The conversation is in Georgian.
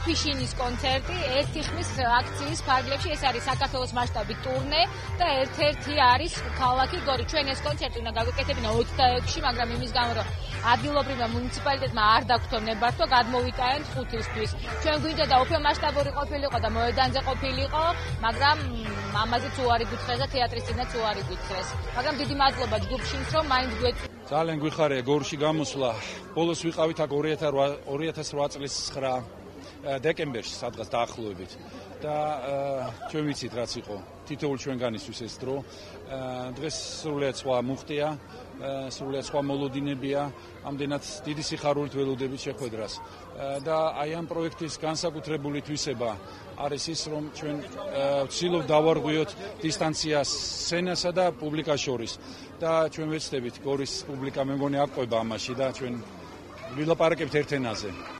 გუფიშინის კონცერტი ერთი ხმის აქციის ფარგლებში, ეს არის საქართველოს მასშტაბით ტურნე და ერთ-ერთი არის ქალაქი გორი. ჩვენ ეს კონცერტი უნდა გავაკეთებინა 26-ში, მაგრამ იმის გამო რომ ადგილობრივმა მუნიციპალიტეტმა არ დაგვთო ნებართვა, გადმოვიტანეთ 5-ისთვის. ჩვენ გვინდა და უფრო მასშტაბური ყოფილიყო და მოედანზე ყოფილიყო, მაგრამ ამაზეც უარი გითხრეს და თეატრის წინაც უარი გითხრეს. მაგრამ დიდი მადლობა ჯგუფშინს, რომ მაინც ძალიან გვიხარია გორში გამოსვლა. ბოლოს ვიყავით აქ 2008 წლის 9 დეკემბერში სადღაც დაახლოებით და ჩვენ ვიცით რაც იყო თითოეულ ჩვენგანისთვის ეს დრო. დღეს სრულიად სხვა მუხტია, სრულიად სხვა მოლოდინებია, ამდენად დიდი სიხარულით ველოდებით შეხვედრას. და აი ამ პროექტის განსაკუთრებული თვისება არის ის, რომ ჩვენ ვცდილობთ დავარღვიოთ დისტანციას სცენასა და პუბლიკას შორის. და ჩვენ ვეცდებით გორის პუბლიკა მე მგონი აღყვება ამაში და ჩვენ ვილაპარაკებთ ერთ ენაზე.